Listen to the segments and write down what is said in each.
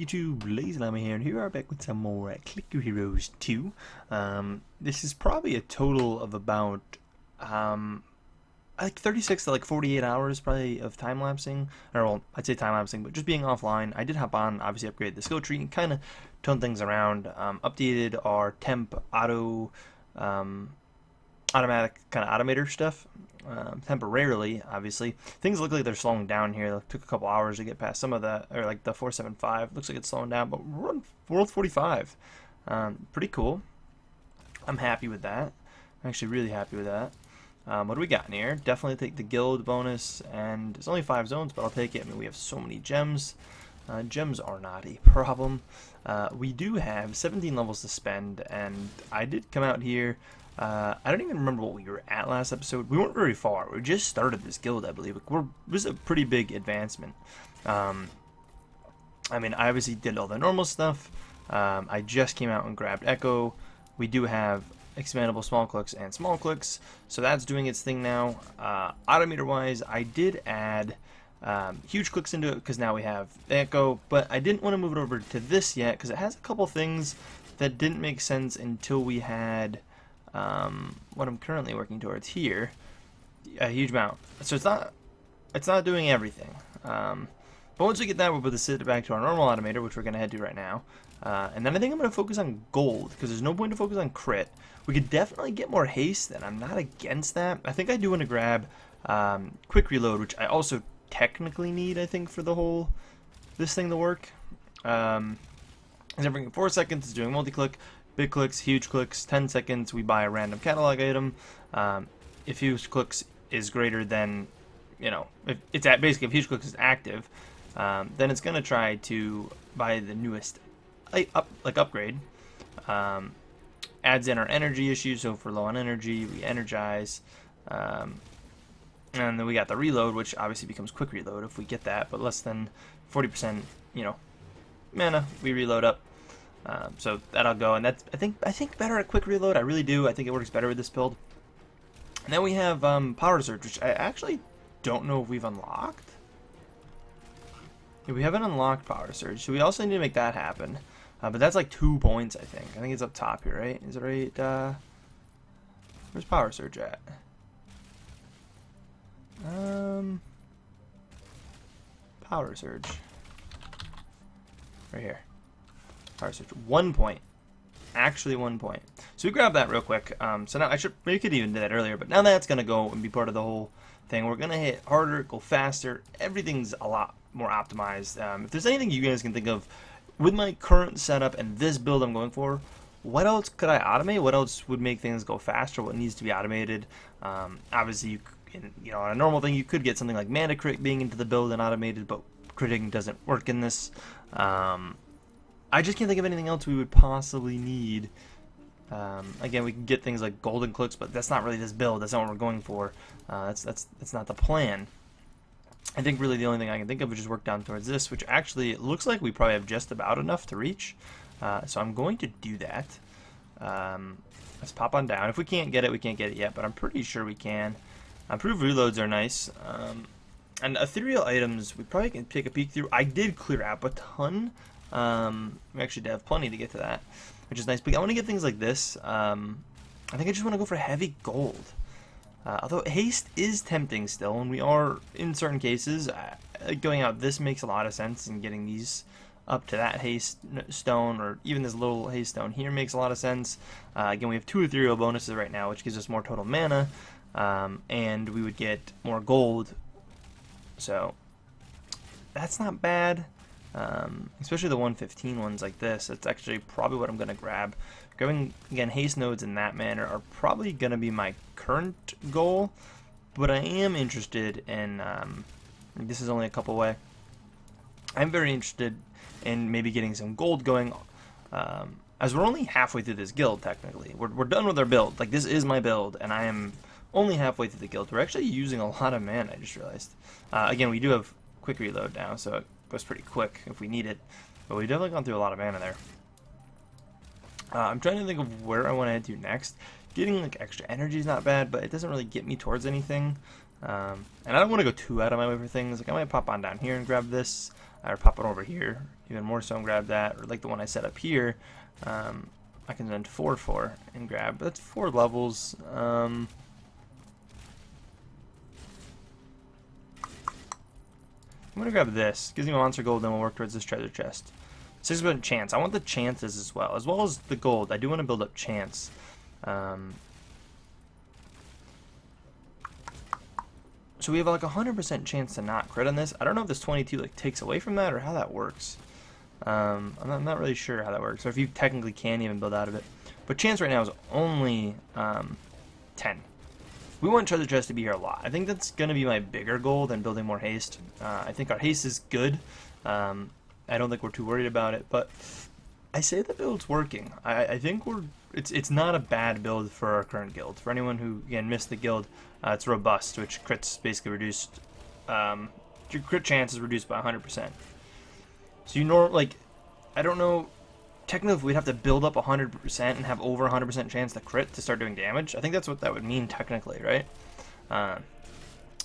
YouTube? LazeeLlama here, and here we are back with some more Click Your Heroes 2. This is probably a total of about like 36 to like 48 hours probably of time-lapsing, or well, I'd say time-lapsing, but just being offline. I did hop on, obviously upgrade the skill tree and kind of tone things around. Updated our temp automatic kind of automator stuff temporarily. Obviously things look like they're slowing down here. It took a couple hours to get past some of the, or like the 475 looks like it's slowing down, but we're on world 45. Pretty cool. I'm happy with that. I'm actually really happy with that. What do we got in here? Definitely take the guild bonus, and it's only 5 zones, but I'll take it. I mean, we have so many gems. Gems are not a problem. We do have 17 levels to spend, and I did come out here. I don't even remember what we were at last episode. We weren't very far. We just started this guild, I believe. It was a pretty big advancement. I mean, I obviously did all the normal stuff. I just came out and grabbed Echo. We do have expandable small clicks and small clicks, so that's doing its thing now. Automator wise, I did add huge clicks into it because now we have Echo, but I didn't want to move it over to this yet because it has a couple things that didn't make sense until we had what I'm currently working towards here, a huge amount. So it's not doing everything. But once we get that, we'll be able to set it back to our normal automator, which we're going to head to right now. And then I think I'm going to focus on gold, because there's no point to focus on crit. We could definitely get more haste, and I'm not against that. I think I do want to grab quick reload, which I also technically need, I think, for this thing to work. As every 4 seconds, it's doing multi-click, big clicks, huge clicks. 10 seconds, we buy a random catalog item. If huge clicks is greater than, if it's at basically if huge clicks is active, then it's gonna try to buy the newest upgrade. Adds in our energy issue, so if we're low on energy, we energize. And then we got the reload, which obviously becomes quick reload if we get that, but less than 40%, mana, we reload up. So that'll go, and that's I think better at quick reload. I really do. I think it works better with this build. And then we have power surge, which I actually don't know if we've unlocked. Yeah, we haven't unlocked power surge, so we also need to make that happen. But that's like 2 points, I think. I think it's up top here, right? Is it right? Where's power surge at? Power surge. Right here. Power surge. 1 point. Actually 1 point. So we grab that real quick. So now we could even do that earlier, but now that's gonna go and be part of the whole thing. We're gonna hit harder, go faster. Everything's a lot more optimized. If there's anything you guys can think of with my current setup and this build I'm going for, what else could I automate? What else would make things go faster? What needs to be automated? Obviously, on a normal thing, you could get something like mana crit being into the build and automated, but critting doesn't work in this. I just can't think of anything else we would possibly need. Again, we can get things like golden clicks, but that's not really this build. That's not what we're going for. That's not the plan. I think really the only thing I can think of is just work down towards this, which actually it looks like we probably have just about enough to reach. So I'm going to do that. Let's pop on down. If we can't get it, we can't get it yet, but I'm pretty sure we can. Improved reloads are nice. And ethereal items, we probably can take a peek through. I did clear out a ton. We actually did have plenty to get to that, which is nice. But I want to get things like this. I think I just want to go for heavy gold. Although haste is tempting still, and we are, in certain cases, going out this makes a lot of sense, and getting these up to that haste stone, or even this little haste stone here makes a lot of sense. Again, we have 2 ethereal bonuses right now, which gives us more total mana, and we would get more gold. So that's not bad. Especially the 115 ones like this. That's actually probably what I'm going to grab. Grabbing, again, haste nodes in that manner are probably going to be my current goal, but I am interested in, this is only a couple away, I'm very interested in maybe getting some gold going, as we're only halfway through this guild, technically. We're done with our build. Like, this is my build, and I am only halfway through the guild. We're actually using a lot of mana, I just realized. Again, we do have quick reload now, so it goes pretty quick if we need it, but we've definitely gone through a lot of mana there. I'm trying to think of where I want to head to next. Getting like extra energy is not bad, but it doesn't really get me towards anything. And I don't want to go too out of my way for things. Like I might pop on down here and grab this. or pop it over here, even more so, and grab that, or like the one I set up here. I can then 4/4 and grab. That's 4 levels. I'm gonna grab this. Gives me monster gold, then we'll work towards this treasure chest. 6% chance. I want the chances as well as the gold. I do want to build up chance. So we have like 100% chance to not crit on this. I don't know if this 22 like takes away from that or how that works. I'm not really sure how that works, or if you technically can even build out of it. But chance right now is only 10. We want treasure chest to be here a lot. I think that's going to be my bigger goal than building more haste. I think our haste is good. I don't think we're too worried about it, but I say the build's working. I think it's not a bad build for our current guild. For anyone who, again, missed the guild, it's robust, which crits basically reduced. Your crit chance is reduced by 100%. So I don't know. Technically, if we'd have to build up 100% and have over 100% chance to crit to start doing damage, I think that's what that would mean technically, right?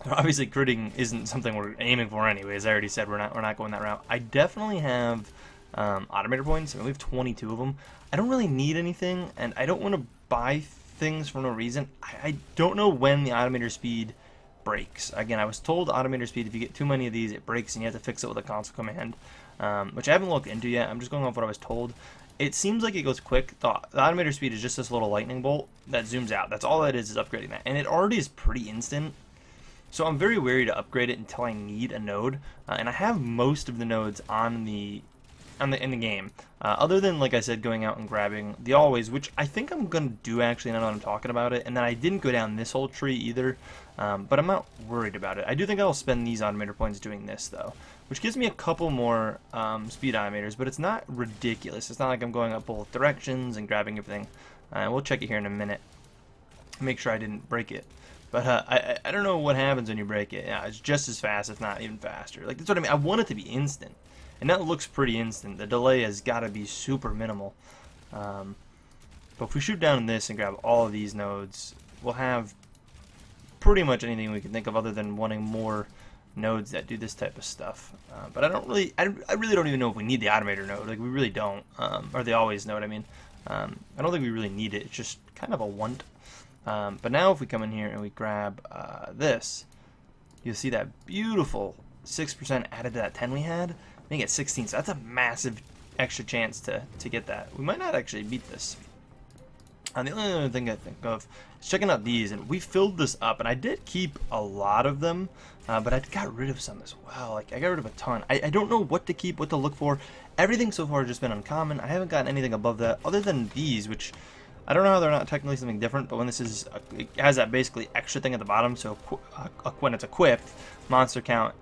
Obviously, critting isn't something we're aiming for anyways. I already said we're not going that route. I definitely have automator points. I mean, we have 22 of them. I don't really need anything, and I don't want to buy things for no reason. I don't know when the automator speed breaks. Again, I was told automator speed, if you get too many of these, it breaks and you have to fix it with a console command, which I haven't looked into yet. I'm just going off what I was told. It seems like it goes quick. The automator speed is just this little lightning bolt that zooms out. That's all that is upgrading that. And it already is pretty instant. So I'm very wary to upgrade it until I need a node. And I have most of the nodes in the game. Other than, like I said, going out and grabbing the always, which I think I'm going to do actually now that I'm talking about it. And then I didn't go down this whole tree either. But I'm not worried about it. I do think I'll spend these automator points doing this, though, which gives me a couple more speed automators, but it's not ridiculous. It's not like I'm going up both directions and grabbing everything. We'll check it here in a minute. Make sure I didn't break it. But I don't know what happens when you break it. Yeah, it's just as fast, if not even faster. Like, that's what I mean. I want it to be instant. And that looks pretty instant. The delay has got to be super minimal. But if we shoot down in this and grab all of these nodes, we'll have pretty much anything we can think of other than wanting more nodes that do this type of stuff. But I really don't even know if we need the automator node. Like, we really don't. Or the always node, I mean. I don't think we really need it. It's just kind of a want. But now if we come in here and we grab this, you'll see that beautiful 6% added to that 10 we had. I think it's 16, so that's a massive extra chance to get that. We might not actually beat this. The only other thing I think of is checking out these, and we filled this up, and I did keep a lot of them, but I got rid of some as well. Like, I got rid of a ton. I don't know what to keep, what to look for. Everything so far has just been uncommon. I haven't gotten anything above that, other than these, which I don't know how they're not technically something different, but when this is, it has that basically extra thing at the bottom, so when it's equipped, monster count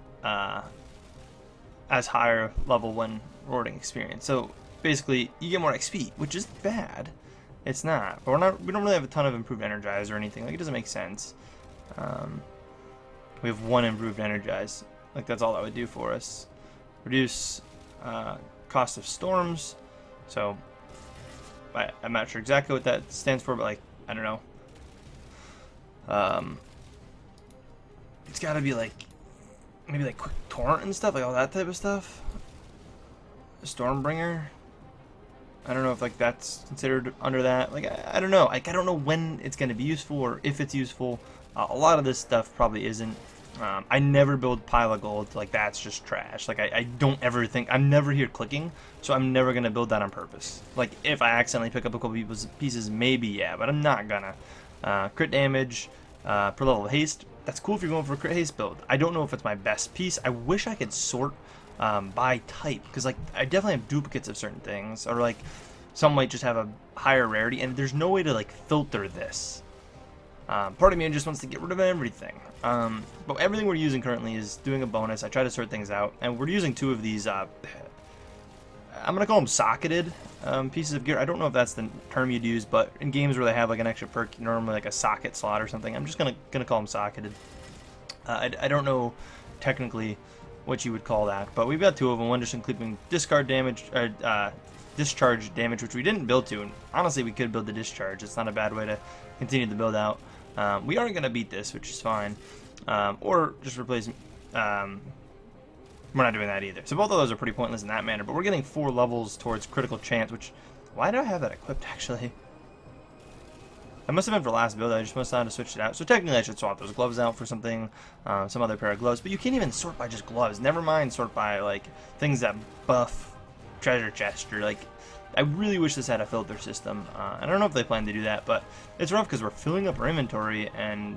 as higher level when rewarding experience. So basically, you get more XP, which is bad. It's not, but we don't really have a ton of improved energize or anything. Like, it doesn't make sense. We have 1 improved energize. Like, that's all that would do for us. Reduce cost of storms. So I'm not sure exactly what that stands for, but like, I don't know. It's got to be like maybe like quick torrent and stuff, like all that type of stuff. Stormbringer. I don't know if like that's considered under that. Like, I don't know. Like, I don't know when it's going to be useful or if it's useful. A lot of this stuff probably isn't. I never build pile of gold. Like, that's just trash. Like, I don't ever think, I'm never here clicking, so I'm never going to build that on purpose. Like, if I accidentally pick up a couple people's pieces, maybe, yeah, but I'm not gonna. Crit damage per level of haste. That's cool if you're going for a crit haste build. I don't know if it's my best piece. I wish I could sort by type, because like, I definitely have duplicates of certain things, or like some might just have a higher rarity, and there's no way to like filter this. Part of me just wants to get rid of everything. But everything we're using currently is doing a bonus. I try to sort things out, and we're using 2 of these, I'm going to call them socketed pieces of gear. I don't know if that's the term you'd use, but in games where they have like an extra perk, normally like a socket slot or something, I'm just going to call them socketed. I don't know technically what you would call that, but we've got 2 of them. One just including discard damage, or discharge damage, which we didn't build to, and honestly we could build the discharge. It's not a bad way to continue the build out. We aren't going to beat this, which is fine, or just replace We're not doing that either. So both of those are pretty pointless in that manner, but we're getting 4 levels towards critical chance, which, why do I have that equipped actually? That must have been for last build. I just must have had to switch it out. So technically I should swap those gloves out for something, some other pair of gloves. But you can't even sort by just gloves. Never mind sort by like things that buff treasure chest. Or like, I really wish this had a filter system. I don't know if they plan to do that, but it's rough because we're filling up our inventory and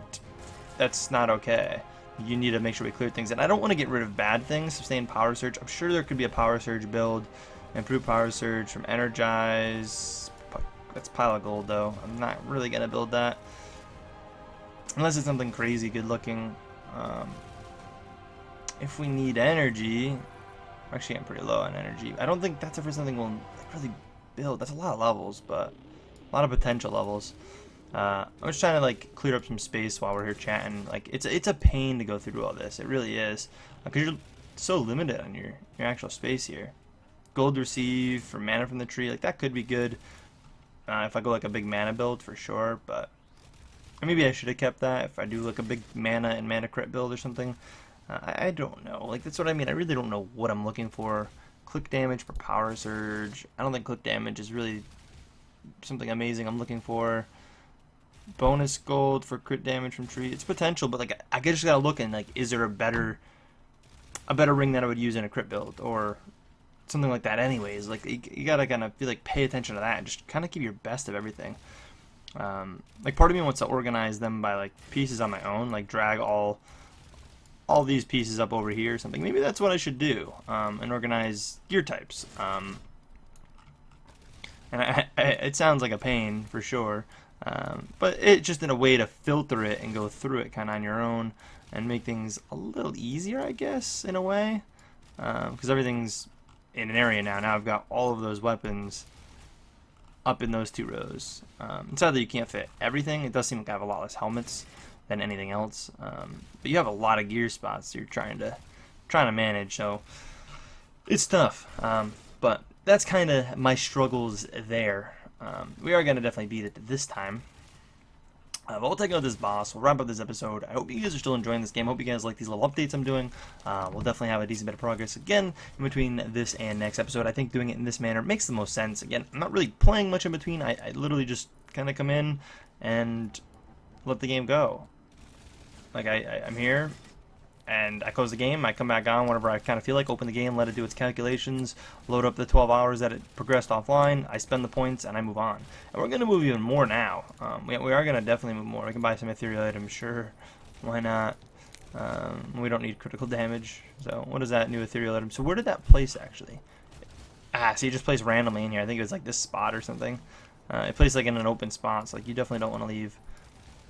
that's not okay. You need to make sure we clear things. And I don't want to get rid of bad things. Sustained power surge. I'm sure there could be a power surge build. Improved power surge from energize. That's pile of gold though. I'm not really gonna build that unless it's something crazy good looking. If we need energy, actually I'm pretty low on energy. I don't think that's ever something we'll really build. That's a lot of levels, but a lot of potential levels. I'm just trying to like clear up some space while we're here chatting. Like it's a pain to go through all this. It really is, because you're so limited on your actual space here. Gold receive for mana from the tree, like that could be good. If I go like a big mana build for sure, but maybe I should have kept that if I do like a big mana and mana crit build or something. I don't know. Like that's what I mean. I really don't know what I'm looking for. Click damage for power surge. I don't think click damage is really something amazing I'm looking for. Bonus gold for crit damage from tree. It's potential, but like I just gotta look and like, is there a better ring that I would use in a crit build or something like that anyways. Like you gotta kind of feel like pay attention to that and just kind of keep your best of everything. Like part of me wants to organize them by like pieces on my own, like drag all these pieces up over here or something. Maybe that's what I should do, and organize gear types. And it sounds like a pain for sure, but it's just in a way to filter it and go through it kind of on your own and make things a little easier, I guess, in a way, because everything's in an area now. Now I've got all of those weapons up in those 2 rows. Sadly you can't fit everything. It does seem like I have a lot less helmets than anything else, but you have a lot of gear spots you're trying to manage, so it's tough. But that's kind of my struggles there. We are going to definitely beat it this time. But we'll take out this boss. We'll wrap up this episode. I hope you guys are still enjoying this game. I hope you guys like these little updates I'm doing. We'll definitely have a decent bit of progress again in between this and next episode. I think doing it in this manner makes the most sense. Again, I'm not really playing much in between. I literally just kind of come in and let the game go. Like I'm here and I close the game, I come back on whenever I kind of feel like, open the game, let it do its calculations, load up the 12 hours that it progressed offline, I spend the points, and I move on. And we're going to move even more now. We are going to definitely move more. We can buy some ethereal items, sure. Why not? We don't need critical damage. So what is that new ethereal item? So where did that place actually? So you just place randomly in here. I think it was like this spot or something. It placed like in an open spot, so like you definitely don't want to leave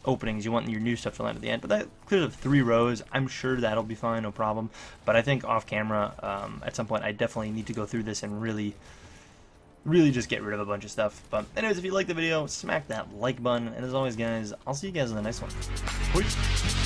openings. You want your new stuff to land at the end, but that clears up 3 rows. I'm sure that'll be fine, no problem. But I think off camera, at some point, I definitely need to go through this and really just get rid of a bunch of stuff. But anyways, if you liked the video, smack that like button, and as always guys, I'll see you guys in the next one. Peace.